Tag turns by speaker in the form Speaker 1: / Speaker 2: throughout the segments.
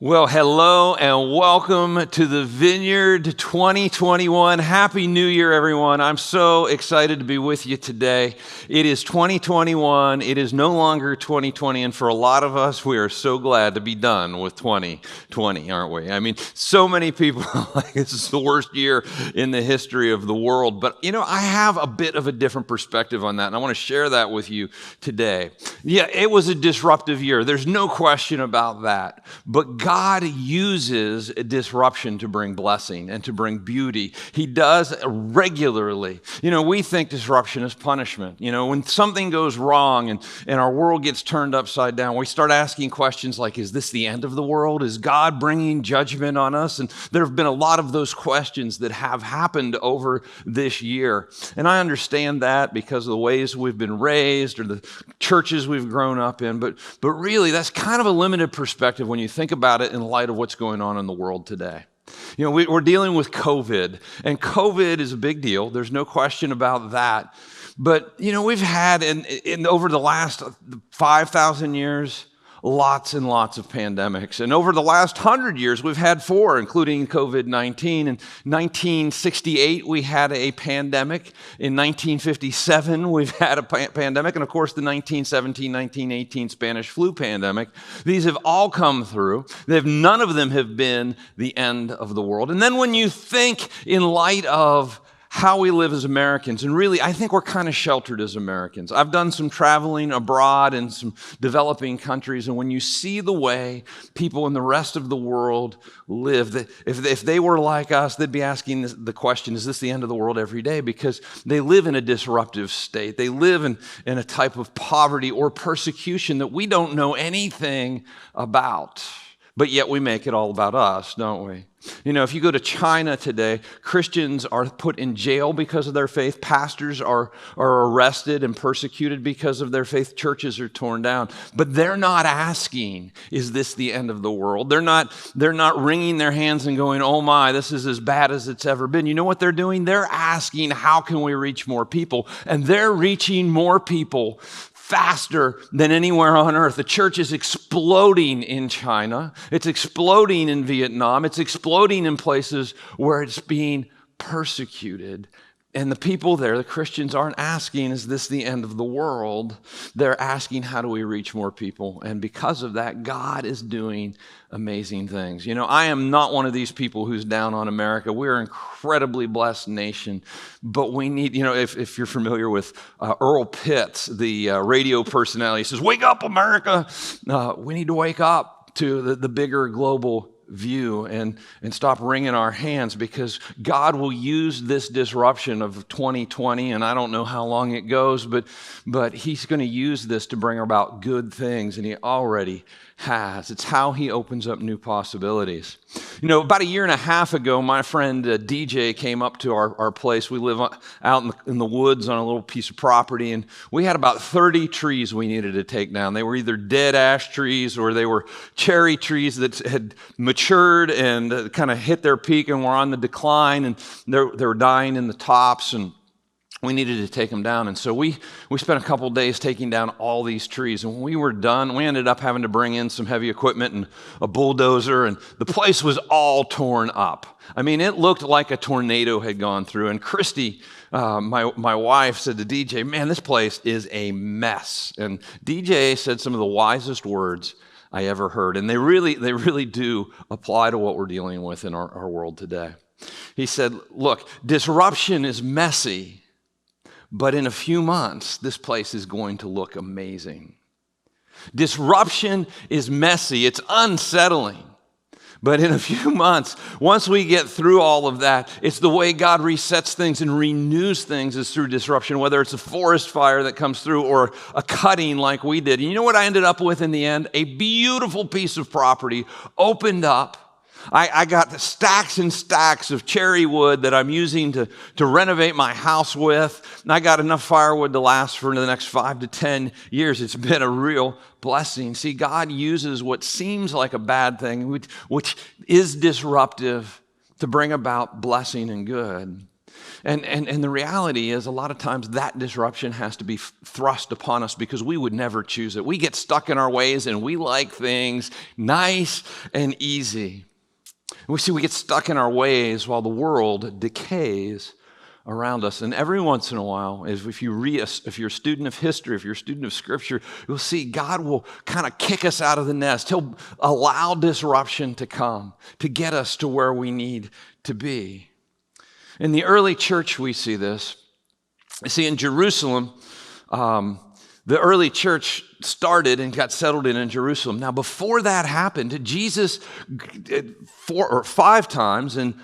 Speaker 1: Well, hello and welcome to the Vineyard 2021. Happy New Year, everyone. I'm so excited to be with you today. It is 2021. It is no longer 2020. And for a lot of us, we are so glad to be done with 2020, aren't we? I mean, so many people are like, this is the worst year in the history of the world. But, I have a bit of a different perspective on that. And I want to share that with you today. Yeah, it was a disruptive year. There's no question about that. But God uses disruption to bring blessing and to bring beauty. He does regularly. We think disruption is punishment. When something goes wrong and our world gets turned upside down, we start asking questions like, is this the end of the world? Is God bringing judgment on us? And there have been a lot of those questions that have happened over this year. And I understand that because of the ways we've been raised or the churches we've grown up in. But really, that's kind of a limited perspective when you think about it in light of what's going on in the world today. We're dealing with COVID, and COVID is a big deal. There's no question about that. But, we've had in over the last 5,000 years, lots and lots of pandemics. And over the last 100 years, we've had 4, including COVID-19. In 1968, we had a pandemic. In 1957, we've had a pandemic. And of course, the 1917-1918 Spanish flu pandemic. These have all come through. None of them have been the end of the world. And then when you think in light of how we live as Americans, and really, I think we're kind of sheltered as Americans. I've done some traveling abroad in some developing countries, and when you see the way people in the rest of the world live, if they were like us, they'd be asking the question, is this the end of the world every day? Because they live in a disruptive state. They live in a type of poverty or persecution that we don't know anything about. But yet we make it all about us, don't we? If you go to China today, Christians are put in jail because of their faith. Pastors are arrested and persecuted because of their faith. Churches are torn down. But they're not asking, is this the end of the world? They're not wringing their hands and going, oh my, this is as bad as it's ever been. You know what they're doing? They're asking, how can we reach more people? And they're reaching more people faster than anywhere on earth. The church is exploding in China. It's exploding in Vietnam. It's exploding in places where it's being persecuted. And the people there, the Christians, aren't asking, is this the end of the world? They're asking, how do we reach more people? And because of that, God is doing amazing things. I am not one of these people who's down on America. We're an incredibly blessed nation, but we need, if you're familiar with Earl Pitts, the radio personality, he says, wake up, America. We need to wake up to the bigger global view and stop wringing our hands, because God will use this disruption of 2020, and I don't know how long it goes, but he's going to use this to bring about good things, and he already has. It's how he opens up new possibilities. About a year and a half ago, my friend DJ came up to our place. We live out in the woods on a little piece of property, and we had about 30 trees we needed to take down. They were either dead ash trees or they were cherry trees that had matured and kind of hit their peak and were on the decline, and they were dying in the tops, and we needed to take them down. And so we spent a couple days taking down all these trees. And when we were done, we ended up having to bring in some heavy equipment and a bulldozer, and the place was all torn up. I mean, it looked like a tornado had gone through. And Christy, my wife, said to DJ, man, this place is a mess. And DJ said some of the wisest words I ever heard. And they really do apply to what we're dealing with in our world today. He said, look, disruption is messy, but in a few months, this place is going to look amazing. Disruption is messy. It's unsettling. But in a few months, once we get through all of that, it's the way God resets things and renews things is through disruption, whether it's a forest fire that comes through or a cutting like we did. And you know what I ended up with in the end? A beautiful piece of property opened up. I got stacks and stacks of cherry wood that I'm using to renovate my house with. And I got enough firewood to last for the next 5 to 10 years. It's been a real blessing. See, God uses what seems like a bad thing, which is disruptive, to bring about blessing and good. And the reality is, a lot of times that disruption has to be thrust upon us because we would never choose it. We get stuck in our ways and we like things nice and easy. We get stuck in our ways while the world decays around us. And every once in a while, if you're a student of history, if you're a student of Scripture, you'll see God will kind of kick us out of the nest. He'll allow disruption to come to get us to where we need to be. In the early church, we see this. You see, in Jerusalem, the early church started and got settled in Jerusalem. Now, before that happened, Jesus, 4 or 5 times in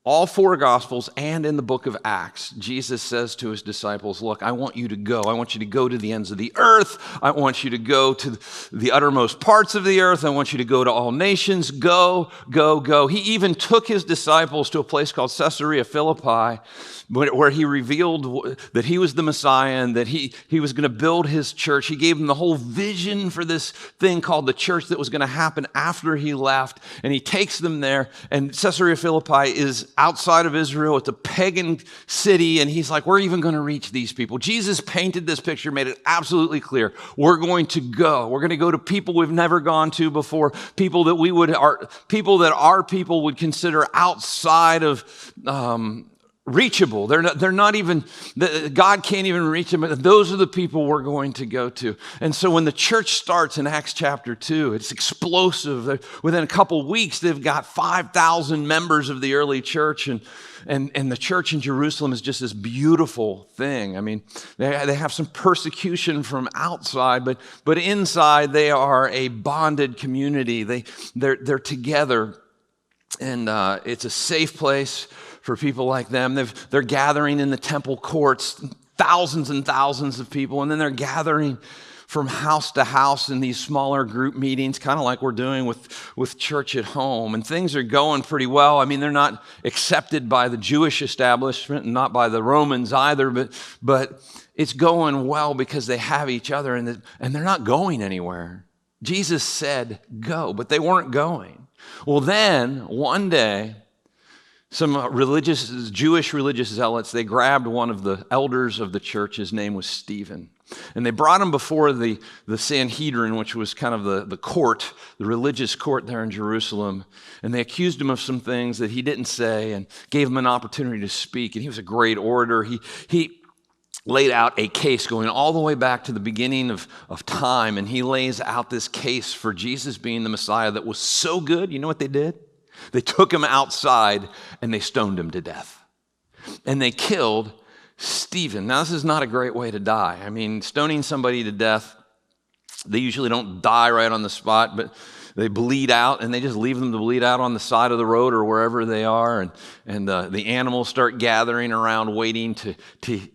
Speaker 1: all 4 Gospels and in the book of Acts, Jesus says to his disciples, look, I want you to go. I want you to go to the ends of the earth. I want you to go to the uttermost parts of the earth. I want you to go to all nations. Go, go, go. He even took his disciples to a place called Caesarea Philippi, where he revealed that he was the Messiah and that he was going to build his church. He gave them the whole vision for this thing called the church that was going to happen after he left. And he takes them there. And Caesarea Philippi is outside of Israel. It's a pagan city. And he's like, we're even going to reach these people. Jesus painted this picture, made it absolutely clear. We're going to go. We're going to go to people we've never gone to before, people that our people would consider outside of reachable. They're not even, God can't even reach them. Those are the people we're going to go to. And so when the church starts in Acts chapter 2, it's explosive. Within a couple weeks, they've got 5,000 members of the early church, and the church in Jerusalem is just this beautiful thing. I mean, they have some persecution from outside, but inside they are a bonded community. They're together, and it's a safe place for people like them. They're gathering in the temple courts, thousands and thousands of people, and then they're gathering from house to house in these smaller group meetings, kind of like we're doing with church at home. And things are going pretty well. I mean, they're not accepted by the Jewish establishment and not by the Romans either, but it's going well because they have each other, and they're not going anywhere. Jesus said, go, but they weren't going. Well, then, one day, some Jewish religious zealots, they grabbed one of the elders of the church. His name was Stephen. And they brought him before the Sanhedrin, which was kind of the court, the religious court there in Jerusalem. And they accused him of some things that he didn't say and gave him an opportunity to speak. And he was a great orator. He laid out a case going all the way back to the beginning of time. And he lays out this case for Jesus being the Messiah that was so good. You know what they did? They took him outside and they stoned him to death. And they killed Stephen. Now, this is not a great way to die. I mean, stoning somebody to death, they usually don't die right on the spot, but they bleed out, and they just leave them to bleed out on the side of the road or wherever they are. And the animals start gathering around, waiting to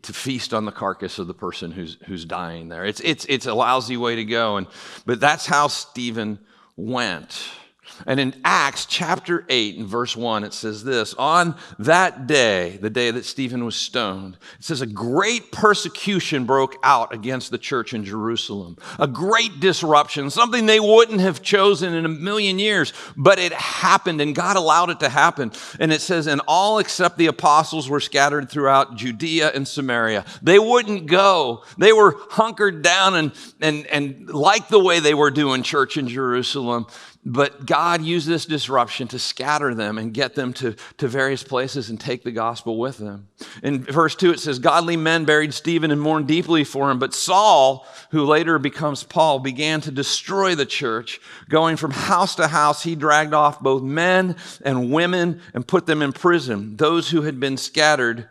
Speaker 1: feast on the carcass of the person who's dying there. It's a lousy way to go. But that's how Stephen went. And in Acts chapter 8 and verse 1, it says this: on that day, the day that Stephen was stoned, it says a great persecution broke out against the church in Jerusalem. A great disruption, something they wouldn't have chosen in a million years, but it happened, and God allowed it to happen. And it says, and all except the apostles were scattered throughout Judea and Samaria. They wouldn't go. They were hunkered down and like the way they were doing church in Jerusalem. But God used this disruption to scatter them and get them to various places and take the gospel with them. In verse 2, it says, godly men buried Stephen and mourned deeply for him. But Saul, who later becomes Paul, began to destroy the church. Going from house to house, he dragged off both men and women and put them in prison. Those who had been scattered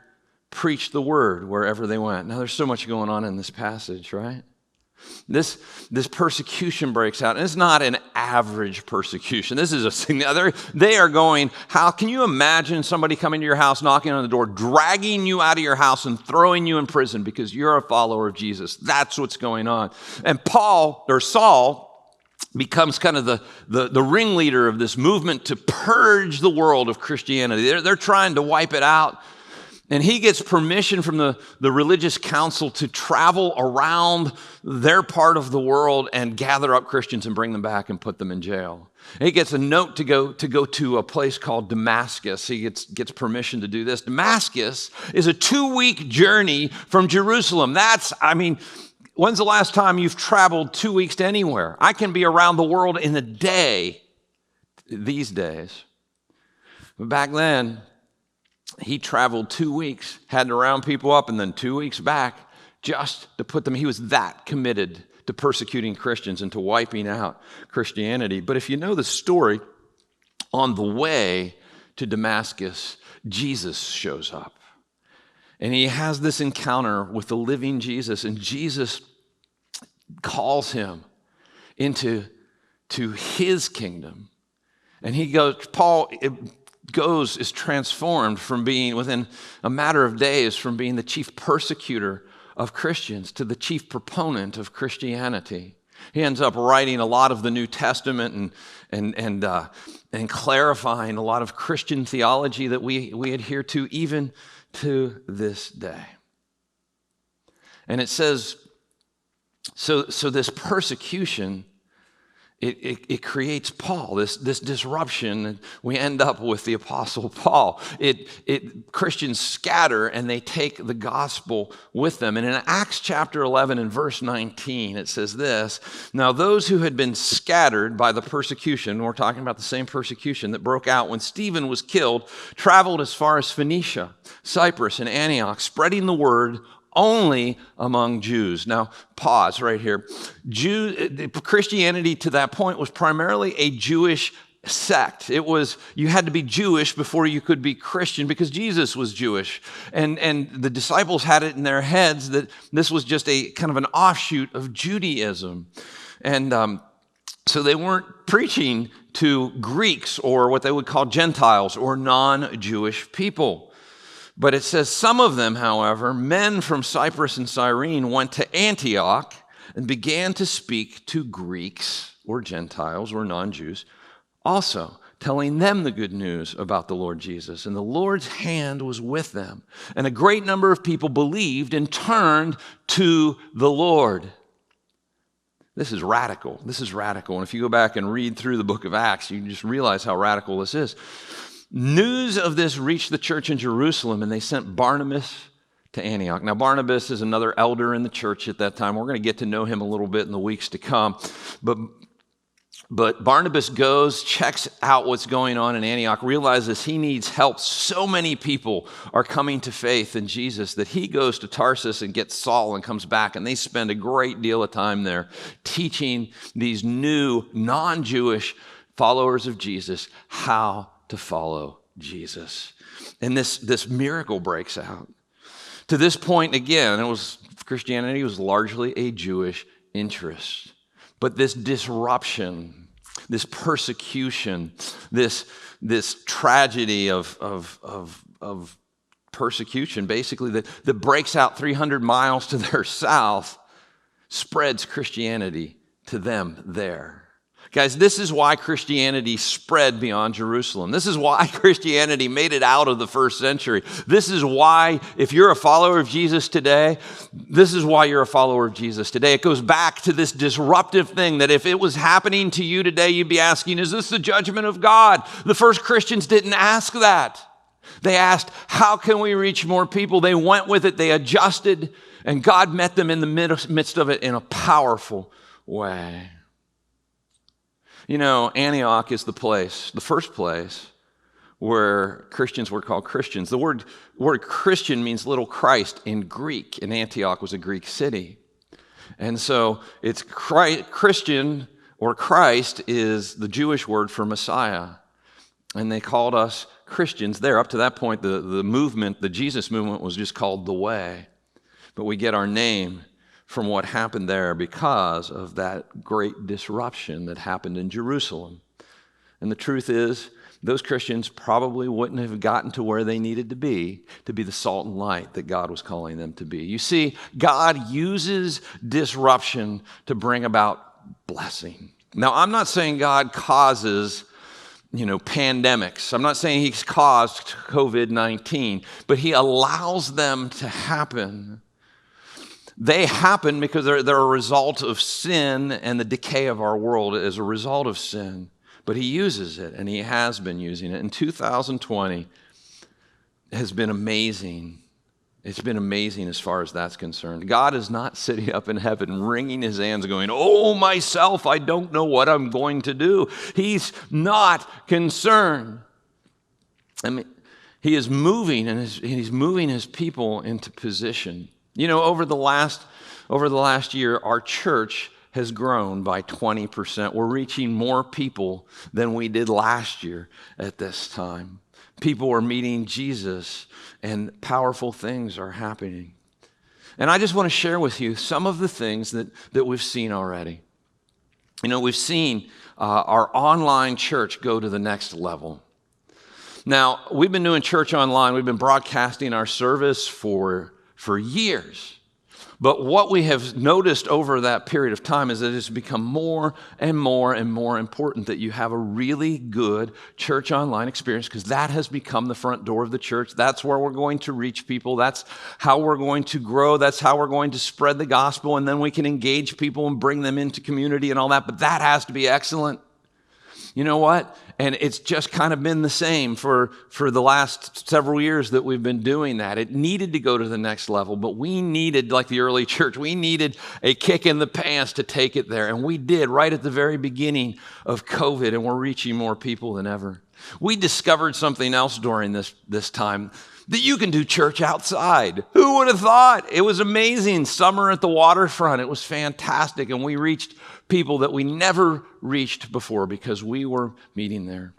Speaker 1: preached the word wherever they went. Now, there's so much going on in this passage, right? This persecution breaks out, and it's not an average persecution. This is a thing. They are going, how can you imagine somebody coming to your house, knocking on the door, dragging you out of your house and throwing you in prison because you're a follower of Jesus? That's what's going on. And Saul becomes kind of the ringleader of this movement to purge the world of Christianity. They're trying to wipe it out. And he gets permission from the religious council to travel around their part of the world and gather up Christians and bring them back and put them in jail. He gets a note to go to a place called Damascus. He gets permission to do this. Damascus is a 2-week journey from Jerusalem. When's the last time you've traveled 2 weeks to anywhere? I can be around the world in a day these days. But back then, he traveled 2 weeks, had to round people up, and then 2 weeks back just to put them. He was that committed to persecuting Christians and to wiping out Christianity. But if you know the story, on the way to Damascus, Jesus shows up. And he has this encounter with the living Jesus, and Jesus calls him into his kingdom. And Paul is transformed from being, within a matter of days, from being the chief persecutor of Christians to the chief proponent of Christianity. He ends up writing a lot of the New Testament and clarifying a lot of Christian theology that we adhere to even to this day. And it says, so this persecution, it creates Paul, this disruption, and we end up with the Apostle Paul. Christians scatter and they take the gospel with them. And in Acts chapter 11 and verse 19, it says this: "Now those who had been scattered by the persecution," we're talking about the same persecution that broke out when Stephen was killed, "traveled as far as Phoenicia, Cyprus, and Antioch, spreading the word only among Jews." Now, pause right here. Christianity to that point was primarily a Jewish sect. You had to be Jewish before you could be Christian because Jesus was Jewish. And the disciples had it in their heads that this was just a kind of an offshoot of Judaism. And so they weren't preaching to Greeks or what they would call Gentiles or non-Jewish people. But it says some of them, however, men from Cyprus and Cyrene, went to Antioch and began to speak to Greeks or Gentiles or non-Jews also, telling them the good news about the Lord Jesus. And the Lord's hand was with them. And a great number of people believed and turned to the Lord. This is radical. This is radical. And if you go back and read through the book of Acts, you just realize how radical this is. News of this reached the church in Jerusalem, and they sent Barnabas to Antioch. Now, Barnabas is another elder in the church at that time. We're going to get to know him a little bit in the weeks to come. But Barnabas goes, checks out what's going on in Antioch, realizes he needs help. So many people are coming to faith in Jesus that he goes to Tarsus and gets Saul and comes back, and they spend a great deal of time there teaching these new non-Jewish followers of Jesus how to follow Jesus. And this miracle breaks out. To this point, again, Christianity was largely a Jewish interest. But this disruption, this persecution, this tragedy of persecution, basically, that breaks out 300 miles to their south, spreads Christianity to them there. Guys, this is why Christianity spread beyond Jerusalem. This is why Christianity made it out of the first century. This is why, if you're a follower of Jesus today, this is why you're a follower of Jesus today. It goes back to this disruptive thing that if it was happening to you today, you'd be asking, is this the judgment of God? The first Christians didn't ask that. They asked, how can we reach more people? They went with it, they adjusted, and God met them in the midst of it in a powerful way. You know, Antioch is the first place where Christians were called Christians. The word Christian means little Christ in Greek, and Antioch was a Greek city. And so it's Christian, or Christ is the Jewish word for Messiah. And they called us Christians there. Up to that point, the Jesus movement was just called the Way. But we get our name from what happened there because of that great disruption that happened in Jerusalem. And the truth is, those Christians probably wouldn't have gotten to where they needed to be the salt and light that God was calling them to be. You see, God uses disruption to bring about blessing. Now, I'm not saying God causes pandemics. I'm not saying he's caused COVID-19, but he allows them to happen. They happen because they're a result of sin and the decay of our world as a result of sin. But he uses it, and he has been using it. And 2020 has been amazing. It's been amazing as far as that's concerned. God is not sitting up in heaven wringing his hands going, oh, myself, I don't know what I'm going to do. He's not concerned. I mean, he is moving, and he's moving his people into position. You know, over the last year, our church has grown by 20%. We're reaching more people than we did last year at this time. People are meeting Jesus, and powerful things are happening. And I just want to share with you some of the things that we've seen already. You know, we've seen our online church go to the next level. Now, we've been doing church online. We've been broadcasting our service for years. But what we have noticed over that period of time is that it's become more and more and more important that you have a really good church online experience, because that has become the front door of the church. That's where we're going to reach people. That's how we're going to grow. That's how we're going to spread the gospel, and then we can engage people and bring them into community and all that. But that has to be excellent. You know what? And it's just kind of been the same for the last several years that we've been doing that. It needed to go to the next level, but we needed, like the early church, we needed a kick in the pants to take it there. And we did right at the very beginning of COVID, and we're reaching more people than ever. We discovered something else during this time, that you can do church outside. Who would have thought? It was amazing. Summer at the waterfront. It was fantastic. And we reached people that we never reached before because we were meeting there.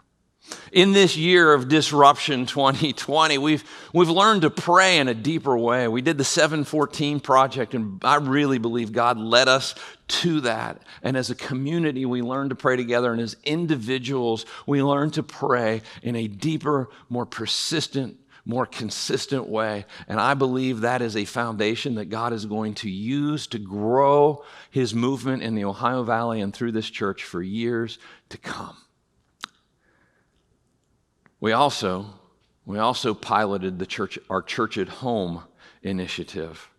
Speaker 1: In this year of disruption, 2020, we've learned to pray in a deeper way. We did the 714 project, and I really believe God led us to that. And as a community, we learned to pray together. And as individuals, we learned to pray in a deeper, more persistent, more consistent way. And I believe that is a foundation that God is going to use to grow his movement in the Ohio Valley and through this church for years to come. We also piloted our Church at Home initiative.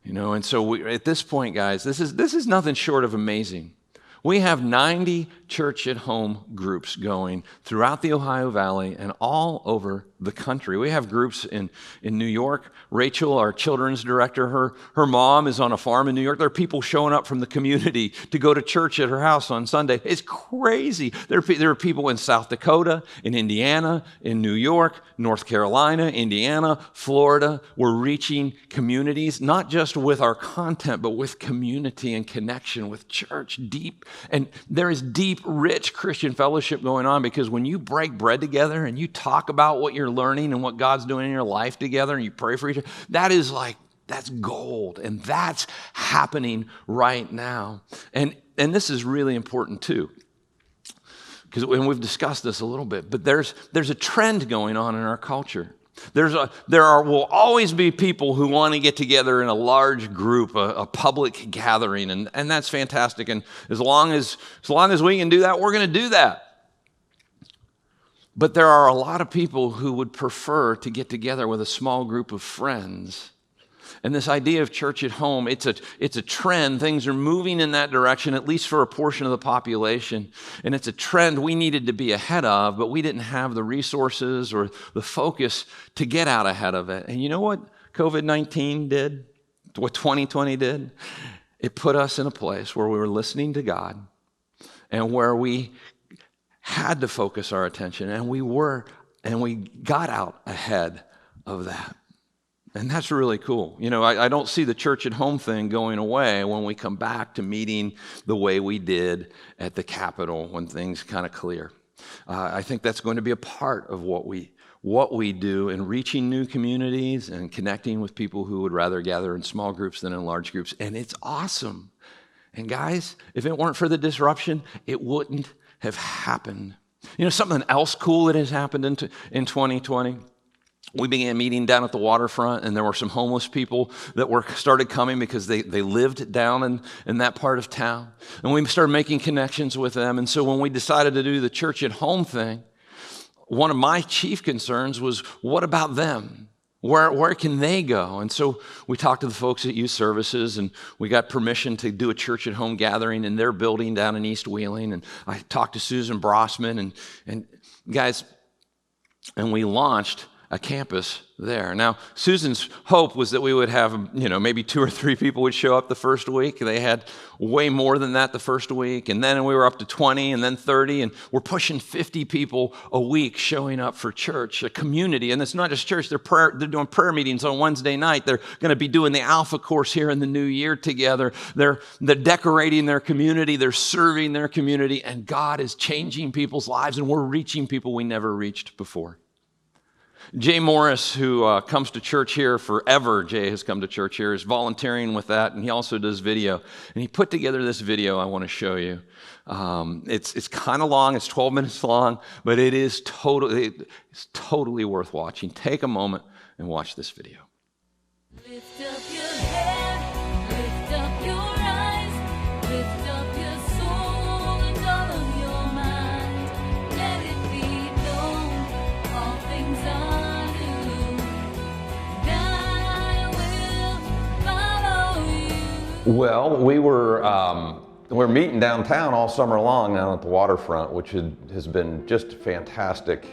Speaker 1: You know, and so at this point, guys, this is nothing short of amazing. We have 90 Church at Home groups going throughout the Ohio Valley and all over the country. We have groups in New York. Rachel, our children's director, her mom is on a farm in New York. There are people showing up from the community to go to church at her house on Sunday. It's crazy. There are people in South Dakota, in Indiana, in New York, North Carolina, Indiana, Florida. We're reaching communities, not just with our content, but with community and connection with church deep. And there is deep, rich Christian fellowship going on, because when you break bread together and you talk about what you're learning and what God's doing in your life together, and you pray for each other, that's gold. And that's happening right now. And this is really important too, because we've discussed this a little bit, but there's a trend going on in our culture. There will always be people who want to get together in a large group, a public gathering, and that's fantastic. And as long as we can do that, we're going to do that. But there are a lot of people who would prefer to get together with a small group of friends. And this idea of church at home, it's a trend. Things are moving in that direction, at least for a portion of the population. And it's a trend we needed to be ahead of, but we didn't have the resources or the focus to get out ahead of it. And you know what COVID-19 did? What 2020 did? It put us in a place where we were listening to God and where we had to focus our attention, and we got out ahead of that. And that's really cool. You know, I don't see the church at home thing going away when we come back to meeting the way we did at the Capitol when things kind of clear. I think that's going to be a part of what we do in reaching new communities and connecting with people who would rather gather in small groups than in large groups. And it's awesome. And guys, if it weren't for the disruption, it wouldn't have happened. You know, something else cool that has happened in 2020. We began meeting down at the waterfront, and there were some homeless people that started coming because they lived down in that part of town. And we started making connections with them. And so when we decided to do the church at home thing, one of my chief concerns was, what about them? Where can they go? And so we talked to the folks at Youth Services, and we got permission to do a church at home gathering in their building down in East Wheeling. And I talked to Susan Brossman and guys, and we launched a campus there. Now, Susan's hope was that we would have, maybe 2 or 3 people would show up the first week. They had way more than that the first week. And then we were up to 20 and then 30. And we're pushing 50 people a week showing up for church, a community. And it's not just church. They're doing prayer meetings on Wednesday night. They're going to be doing the Alpha course here in the new year together. They're decorating their community. They're serving their community. And God is changing people's lives. And we're reaching people we never reached before. Jay Morris, who comes to church here forever, Jay has come to church here, is volunteering with that, and he also does video. And he put together this video I want to show you. It's kind of long, it's 12 minutes long, but it's totally worth watching. Take a moment and watch this video.
Speaker 2: Lift up your head, lift up your eyes, lift up your soul and all of your mind. Let it be known, all things are.
Speaker 3: Well, we're meeting downtown all summer long down at the waterfront, which has been just a fantastic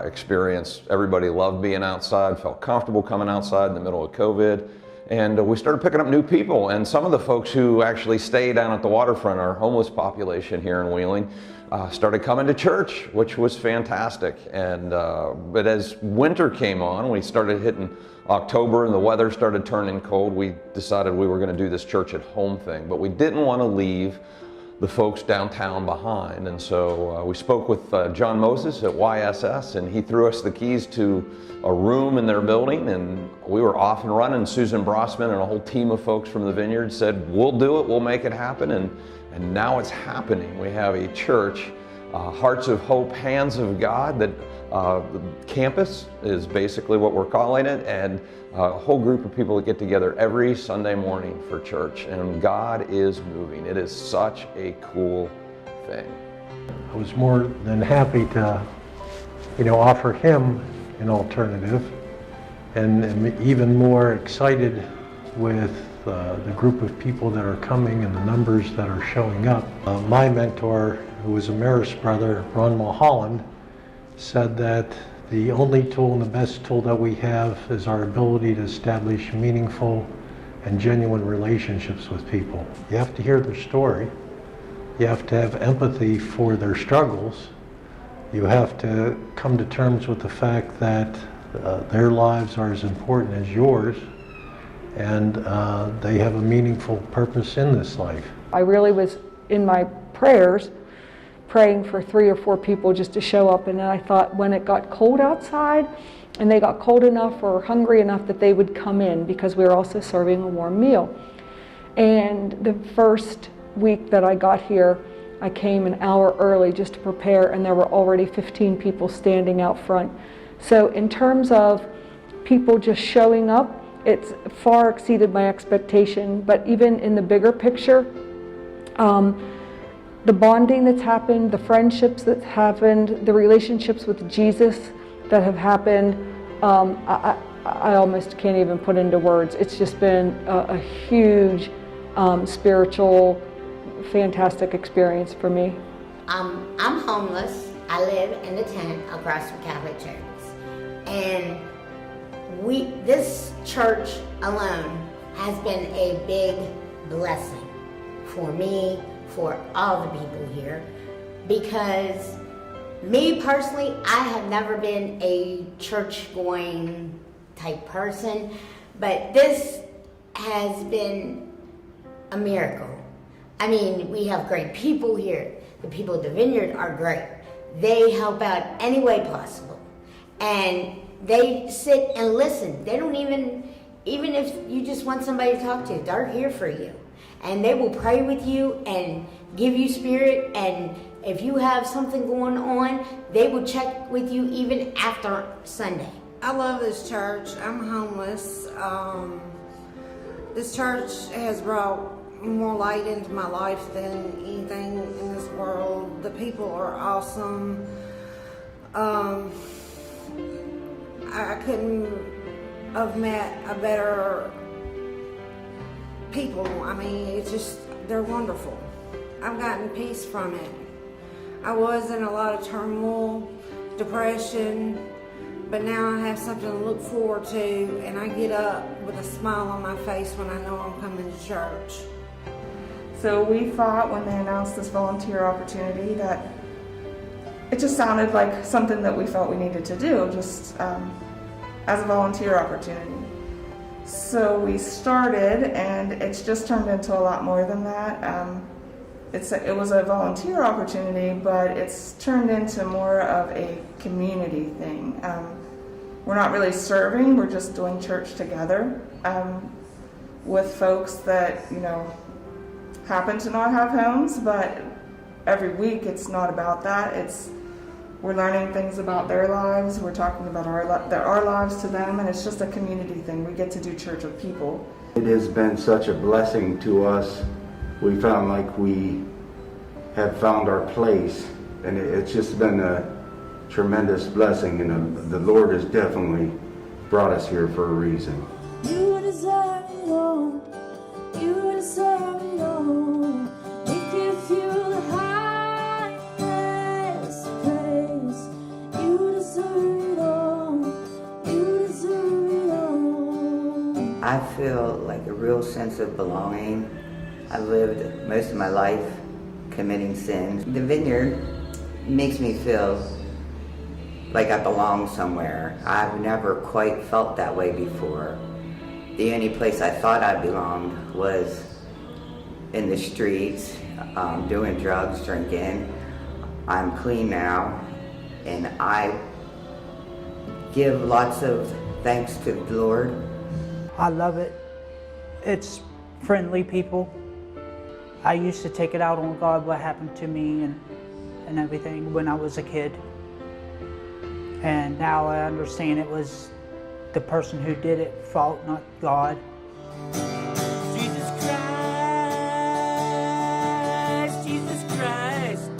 Speaker 3: experience. Everybody loved being outside, felt comfortable coming outside in the middle of COVID. And we started picking up new people, and some of the folks who actually stay down at the waterfront, our homeless population here in Wheeling, started coming to church, which was fantastic. And but as winter came on, we started hitting October and the weather started turning cold. We decided we were going to do this church at home thing, but we didn't want to leave the folks downtown behind. And so we spoke with John Moses at YSS, and he threw us the keys to a room in their building, and we were off and running. Susan Brossman and a whole team of folks from the Vineyard said, we'll do it, we'll make it happen, and now it's happening. We have a church, Hearts of Hope, Hands of God, that the campus is basically what we're calling it, and a whole group of people that get together every Sunday morning for church, and God is moving. It is such a cool thing.
Speaker 4: I was more than happy to, offer him an alternative, and am even more excited with the group of people that are coming and the numbers that are showing up. My mentor, who was a Marist brother, Ron Mulholland, said that the only tool and the best tool that we have is our ability to establish meaningful and genuine relationships with people. You have to hear their story. You have to have empathy for their struggles. You have to come to terms with the fact that their lives are as important as yours, and they have a meaningful purpose in this life.
Speaker 5: I really was in my prayers praying for 3 or 4 people just to show up, and then I thought when it got cold outside and they got cold enough or hungry enough that they would come in, because we were also serving a warm meal. And the first week that I got here, I came an hour early just to prepare, and there were already 15 people standing out front. So in terms of people just showing up, it's far exceeded my expectation. But even in the bigger picture, the bonding that's happened, the friendships that's happened, the relationships with Jesus that have happened, I almost can't even put into words. It's just been a huge spiritual, fantastic experience for me.
Speaker 6: I'm homeless. I live in a tent across from Catholic churches. And this church alone has been a big blessing for me, for all the people here, because me personally, I have never been a church-going type person, but this has been a miracle. I mean, we have great people here. The people at the Vineyard are great. They help out any way possible. And they sit and listen. They don't even if you just want somebody to talk to, they're here for you. And they will pray with you and give you spirit, and if you have something going on, they will check with you even after Sunday.
Speaker 7: I love this church. I'm homeless. This church has brought more light into my life than anything in this world. The people are awesome. I couldn't I've met a better people. I mean, it's just, they're wonderful. I've gotten peace from it. I was in a lot of turmoil, depression, but now I have something to look forward to, and I get up with a smile on my face when I know I'm coming to church.
Speaker 8: So we thought when they announced this volunteer opportunity that it just sounded like something that we felt we needed to do, just as a volunteer opportunity. So we started, and it's just turned into a lot more than that. It was a volunteer opportunity, but it's turned into more of a community thing. We're not really serving, we're just doing church together with folks that, happen to not have homes, but every week it's not about that. We're learning things about their lives, we're talking about our lives to them, and it's just a community thing. We get to do church with people.
Speaker 9: It has been such a blessing to us. We found like we have found our place, and it's just been a tremendous blessing, and the Lord has definitely brought us here for a reason.
Speaker 2: You deserve it all. You deserve it all. Make you feel the highest praise. You deserve it all. You deserve it all.
Speaker 10: I feel like a real sense of belonging. I lived most of my life committing sins. The vineyard makes me feel like I belong somewhere. I've never quite felt that way before. The only place I thought I belonged was in the streets, doing drugs, drinking. I'm clean now, and I give lots of thanks to the Lord.
Speaker 11: I love it. It's friendly people. I used to take it out on God what happened to me and everything when I was a kid. And now I understand it was the person who did it fault, not God.
Speaker 2: Jesus Christ,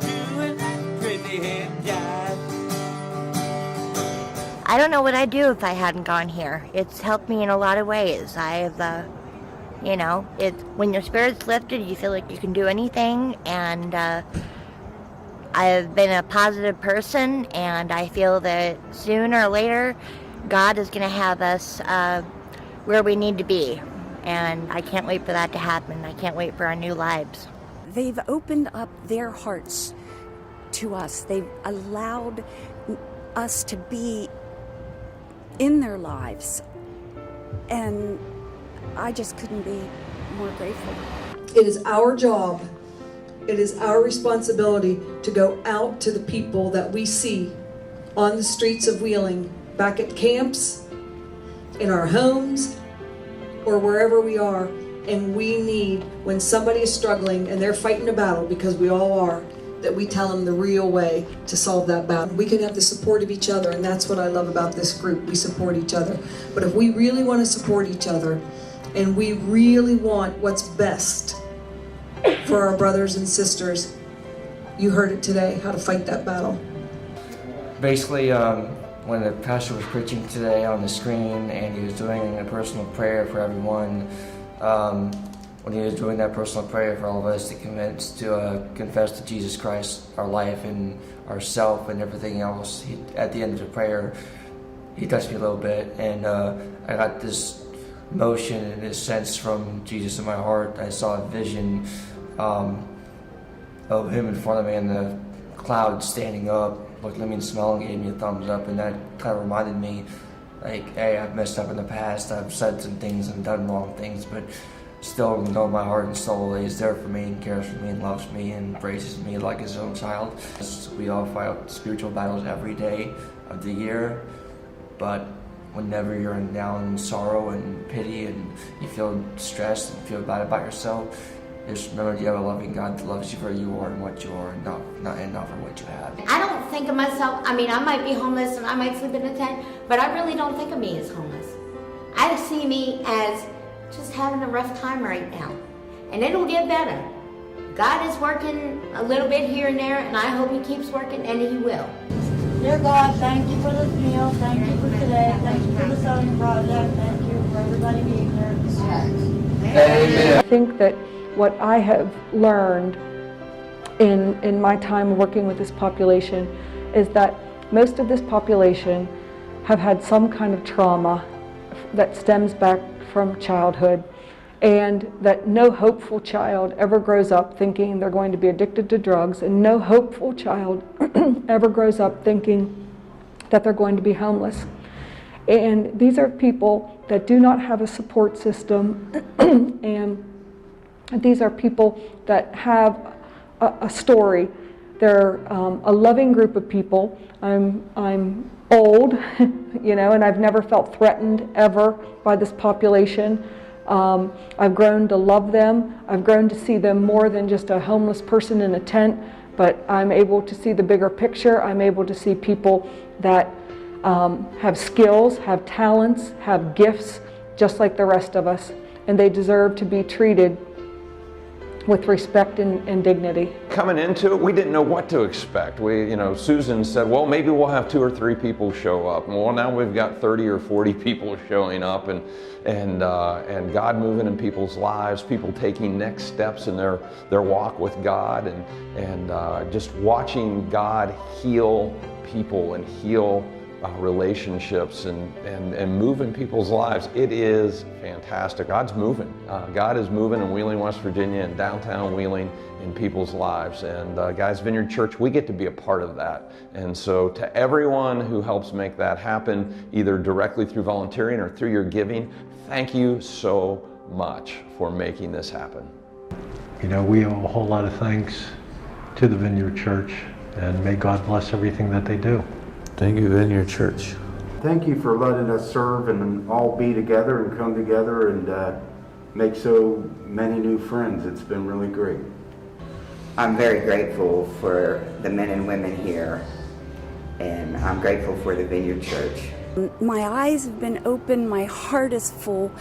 Speaker 2: doing that crazy hand jive.
Speaker 6: I don't know what I'd do if I hadn't gone here. It's helped me in a lot of ways. When your spirit's lifted, you feel like you can do anything, and I've been a positive person, and I feel that sooner or later, God is going to have us where we need to be, and I can't wait for that to happen. I can't wait for our new lives.
Speaker 12: They've opened up their hearts to us. They've allowed us to be in their lives, and I just couldn't be more grateful.
Speaker 13: It is our job, it is our responsibility to go out to the people that we see on the streets of Wheeling, back at camps, in our homes, or wherever we are. And we need, when somebody is struggling and they're fighting a battle, because we all are, that we tell them the real way to solve that battle. We can have the support of each other, and that's what I love about this group. We support each other. But if we really want to support each other, and we really want what's best for our brothers and sisters, you heard it today, how to fight that battle.
Speaker 14: Basically, when the pastor was preaching today on the screen and he was doing a personal prayer for everyone, when he was doing that personal prayer for all of us to commit to confess to Jesus Christ our life and ourself and everything else, at the end of the prayer, he touched me a little bit, and I got this motion and this sense from Jesus in my heart. I saw a vision of him in front of me in the cloud standing up, looking at me and smiling, gave me a thumbs up, and that kind of reminded me, like, hey, I've messed up in the past, I've said some things and done wrong things, but still know my heart and soul is there for me and cares for me and loves me and embraces me like his own child. We all fight spiritual battles every day of the year, but whenever you're down in sorrow and pity and you feel stressed and feel bad about yourself, just remember you have a loving God that loves you for you are and what you are, and not for what you have.
Speaker 6: I don't think of myself, I might be homeless and I might sleep in a tent, but I really don't think of me as homeless. I see me as just having a rough time right now, and it'll get better. God is working a little bit here and there, and I hope he keeps working, and he will.
Speaker 15: Dear God, thank you for this meal. Thank you for today. Thank you for the sewing project. Thank you for everybody being here.
Speaker 5: I think that what I have learned in my time working with this population is that most of this population have had some kind of trauma that stems back from childhood, and that no hopeful child ever grows up thinking they're going to be addicted to drugs, and no hopeful child ever grows up thinking that they're going to be homeless. And these are people that do not have a support system, and these are people that have a story. They're a loving group of people. I'm old, and I've never felt threatened ever by this population. I've grown to love them. I've grown to see them more than just a homeless person in a tent, but I'm able to see the bigger picture. I'm able to see people that have skills, have talents, have gifts, just like the rest of us, and they deserve to be treated with respect and dignity.
Speaker 3: Coming into it, we didn't know what to expect. Susan said, well, maybe we'll have 2 or 3 people show up. Well, now we've got 30 or 40 people showing up, and God moving in people's lives, people taking next steps in their walk with God, and just watching God heal people and heal relationships and move in people's lives. It is fantastic. God's moving. God is moving in Wheeling, West Virginia, and downtown Wheeling in people's lives. And Guys Vineyard Church, we get to be a part of that. And so to everyone who helps make that happen, either directly through volunteering or through your giving, thank you so much for making this happen.
Speaker 4: We owe a whole lot of thanks to the Vineyard Church, and may God bless everything that they do.
Speaker 16: Thank you, Vineyard Church.
Speaker 9: Thank you for letting us serve and all be together and come together and make so many new friends. It's been really great.
Speaker 10: I'm very grateful for the men and women here, and I'm grateful for the Vineyard Church.
Speaker 12: My eyes have been opened, my heart is full,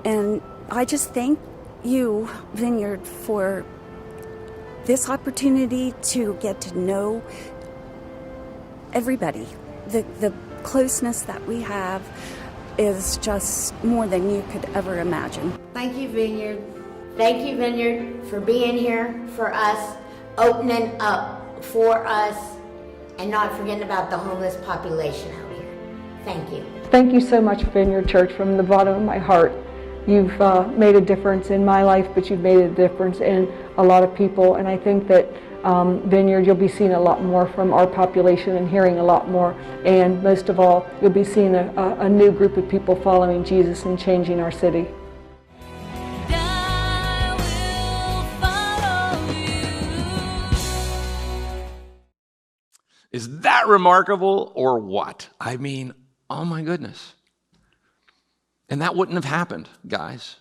Speaker 12: and I just thank you, Vineyard, for this opportunity to get to know everybody. The closeness that we have is just more than you could ever imagine.
Speaker 6: Thank you, Vineyard. Thank you, Vineyard, for being here for us, opening up for us, and not forgetting about the homeless population out here. Thank you.
Speaker 5: Thank you so much, Vineyard Church, from the bottom of my heart. You've made a difference in my life, but you've made a difference in a lot of people, and I think that Vineyard, you'll be seeing a lot more from our population and hearing a lot more, and most of all, you'll be seeing a new group of people following Jesus and changing our city.
Speaker 1: Is that remarkable or what? I mean, oh my goodness. And that wouldn't have happened, guys.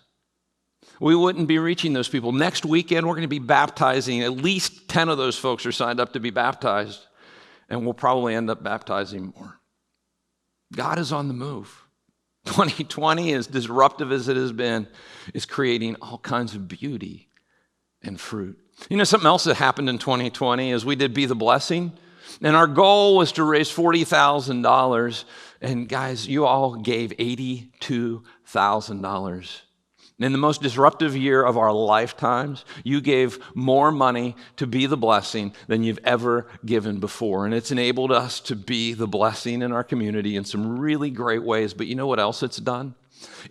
Speaker 1: We wouldn't be reaching those people. Next weekend, we're going to be baptizing. At least 10 of those folks are signed up to be baptized, and we'll probably end up baptizing more. God is on the move. 2020, as disruptive as it has been, is creating all kinds of beauty and fruit. Something else that happened in 2020 is we did Be the Blessing, and our goal was to raise $40,000, and guys, you all gave $82,000. In the most disruptive year of our lifetimes, you gave more money to Be the Blessing than you've ever given before. And it's enabled us to be the blessing in our community in some really great ways. But you know what else it's done?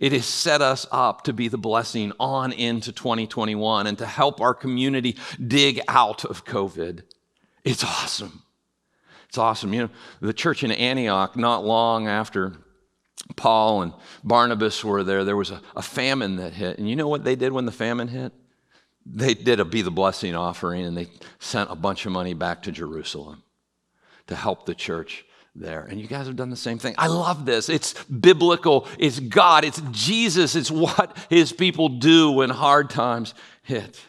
Speaker 1: It has set us up to be the blessing on into 2021 and to help our community dig out of COVID. It's awesome. It's awesome. The church in Antioch, not long after Paul and Barnabas were there was a famine that hit. And you know what they did when the famine hit? They did a Be the Blessing offering, and they sent a bunch of money back to Jerusalem to help the church there. And you guys have done the same thing. I love this. It's biblical. It's God. It's Jesus. It's what his people do when hard times hit.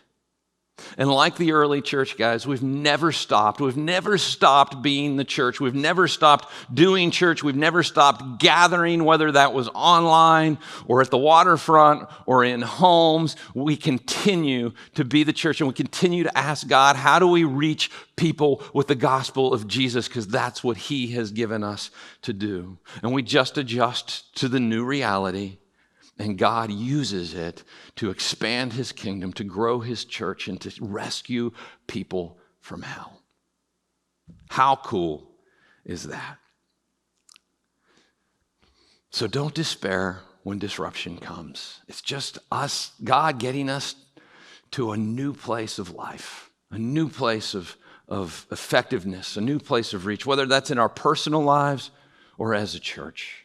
Speaker 1: And like the early church, guys, we've never stopped. We've never stopped being the church. We've never stopped doing church. We've never stopped gathering, whether that was online or at the waterfront or in homes. We continue to be the church, and we continue to ask God, how do we reach people with the gospel of Jesus? Because that's what he has given us to do. And we just adjust to the new reality. And God uses it to expand his kingdom, to grow his church, and to rescue people from hell. How cool is that? So don't despair when disruption comes. It's just us, God getting us to a new place of life, a new place of effectiveness, a new place of reach, whether that's in our personal lives or as a church.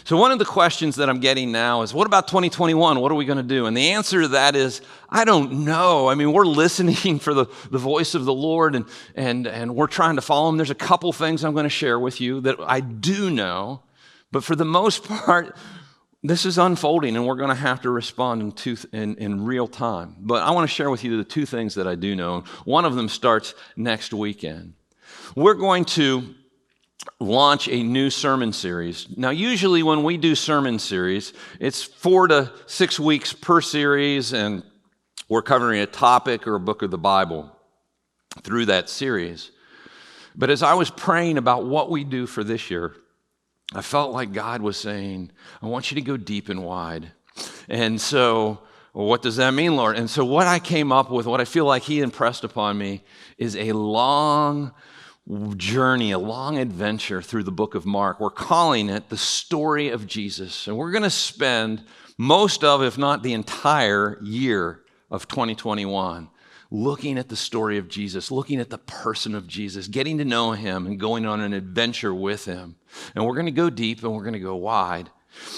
Speaker 1: So one of the questions that I'm getting now is, what about 2021? What are we going to do? And the answer to that is, I don't know. I mean, we're listening for the voice of the Lord, and we're trying to follow him. There's a couple things I'm going to share with you that I do know, but for the most part, this is unfolding, and we're going to have to respond in real time. But I want to share with you the two things that I do know. One of them starts next weekend. We're going to launch a new sermon series. Now, usually when we do sermon series, it's 4 to 6 weeks per series, and we're covering a topic or a book of the Bible through that series. But as I was praying about what we do for this year, I felt like God was saying, I want you to go deep and wide. And so, well, what does that mean, Lord? And so what I came up with, what I feel like he impressed upon me, is a long journey, a long adventure through the book of Mark. We're calling it the story of Jesus. And we're going to spend most of, if not the entire year of 2021, looking at the story of Jesus, looking at the person of Jesus, getting to know him and going on an adventure with him. And we're going to go deep and we're going to go wide.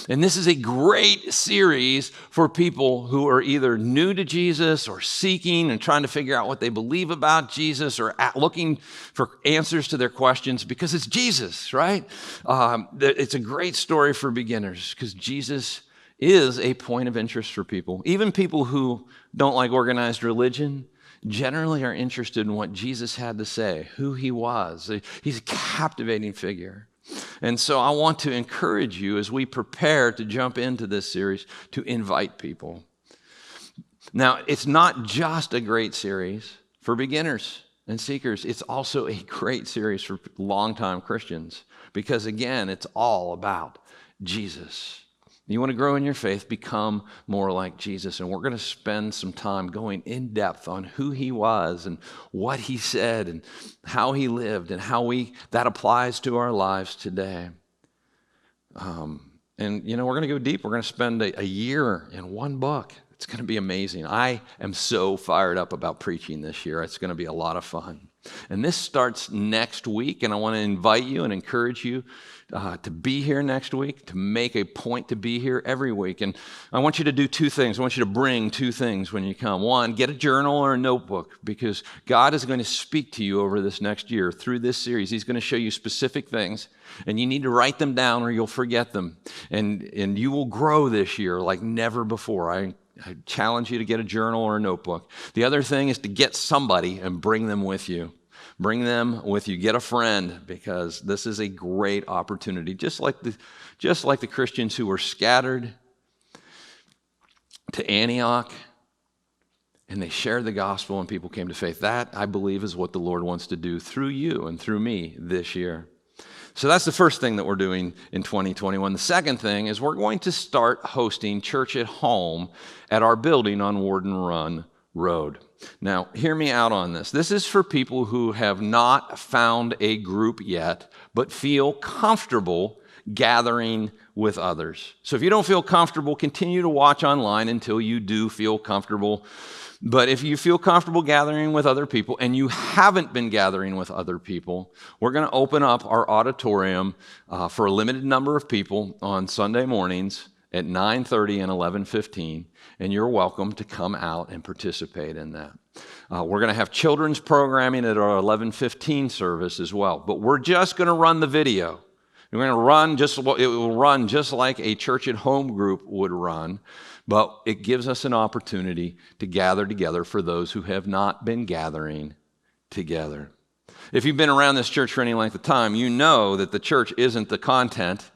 Speaker 1: And this is a great series for people who are either new to Jesus or seeking and trying to figure out what they believe about Jesus, or looking for answers to their questions, because it's Jesus, right? It's a great story for beginners because Jesus is a point of interest for people. Even people who don't like organized religion generally are interested in what Jesus had to say, who he was. He's a captivating figure. And so I want to encourage you as we prepare to jump into this series to invite people. Now, it's not just a great series for beginners and seekers. It's also a great series for longtime Christians because, again, it's all about Jesus. You want to grow in your faith, become more like Jesus. And we're going to spend some time going in depth on who he was and what he said and how he lived and how that applies to our lives today. And, we're going to go deep. We're going to spend a year in one book. It's going to be amazing. I am so fired up about preaching this year. It's going to be a lot of fun. And this starts next week, and I want to invite you and encourage you to be here next week, to make a point to be here every week. And I want you to do two things. I want you to bring two things when you come. One, get a journal or a notebook, because God is going to speak to you over this next year through this series. He's going to show you specific things, and you need to write them down or you'll forget them. And you will grow this year like never before. I challenge you to get a journal or a notebook. The other thing is to get somebody and bring them with you. Bring them with you. Get a friend, because this is a great opportunity. Just like the Christians who were scattered to Antioch and they shared the gospel and people came to faith. That, I believe, is what the Lord wants to do through you and through me this year. So that's the first thing that we're doing in 2021. The second thing is we're going to start hosting church at home at our building on Warden Run Road. Now, hear me out on this. This is for people who have not found a group yet, but feel comfortable gathering with others. So if you don't feel comfortable, continue to watch online until you do feel comfortable. But if you feel comfortable gathering with other people and you haven't been gathering with other people, we're going to open up our auditorium for a limited number of people on Sunday mornings at 9:30 and 11:15, and you're welcome to come out and participate in that. We're going to have children's programming at our 11:15 service as well, but we're just going to run the video. We're going to run it will run just like a church at home group would run, But it gives us an opportunity to gather together for those who have not been gathering together. If you've been around this church for any length of time, you know that the church isn't the content.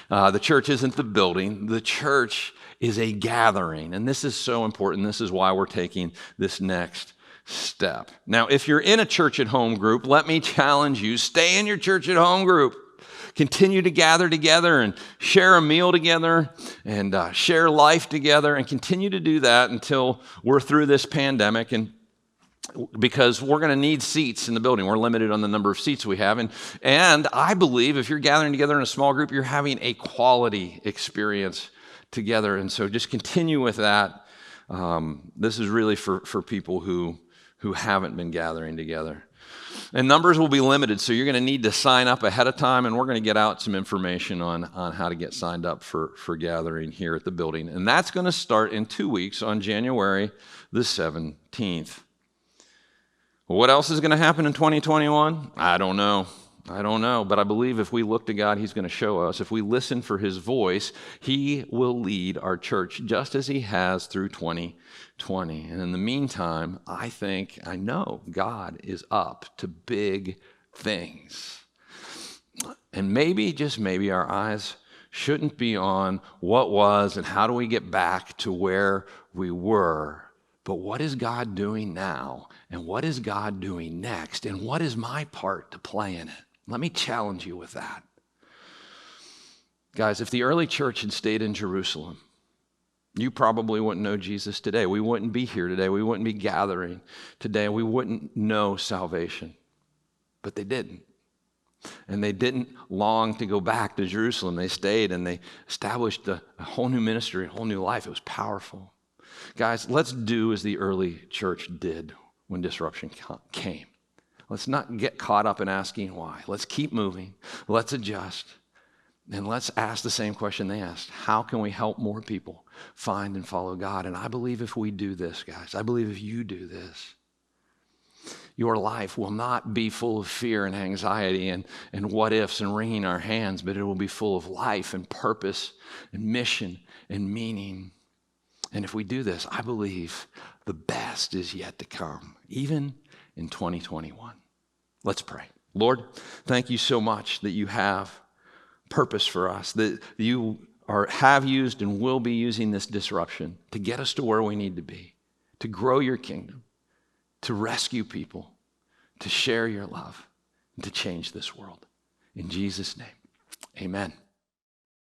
Speaker 1: The church isn't the building. The church is a gathering. And this is so important. This is why we're taking this next step. Now, if you're in a church at home group, let me challenge you, stay in your church at home group. Continue to gather together and share a meal together and share life together, and continue to do that until we're through this pandemic, and because we're going to need seats in the building. We're limited on the number of seats we have. And I believe if you're gathering together in a small group, you're having a quality experience together. And so just continue with that. This is really for people who haven't been gathering together. And numbers will be limited, so you're going to need to sign up ahead of time, and we're going to get out some information on how to get signed up for gathering here at the building. And that's going to start in 2 weeks on January the 17th. What else is going to happen in 2021? I don't know. But I believe if we look to God, He's going to show us. If we listen for His voice, He will lead our church just as He has through 2020. And in the meantime, I know God is up to big things. And maybe, just maybe, our eyes shouldn't be on what was and how do we get back to where we were. But what is God doing now? And what is God doing next? And what is my part to play in it? Let me challenge you with that. Guys, if the early church had stayed in Jerusalem, you probably wouldn't know Jesus today. We wouldn't be here today. We wouldn't be gathering today. We wouldn't know salvation. But they didn't. And they didn't long to go back to Jerusalem. They stayed and they established a whole new ministry, a whole new life. It was powerful. Guys, let's do as the early church did when disruption came. Let's not get caught up in asking why. Let's keep moving. Let's adjust. And let's ask the same question they asked. How can we help more people find and follow God? And I believe if we do this, guys, I believe if you do this, your life will not be full of fear and anxiety and what ifs and wringing our hands, but it will be full of life and purpose and mission and meaning. And if we do this, I believe the best is yet to come, even in 2021. Let's pray. Lord, thank you so much that you have purpose for us, that you have used and will be using this disruption to get us to where we need to be, to grow your kingdom, to rescue people, to share your love, and to change this world. In Jesus' name, amen.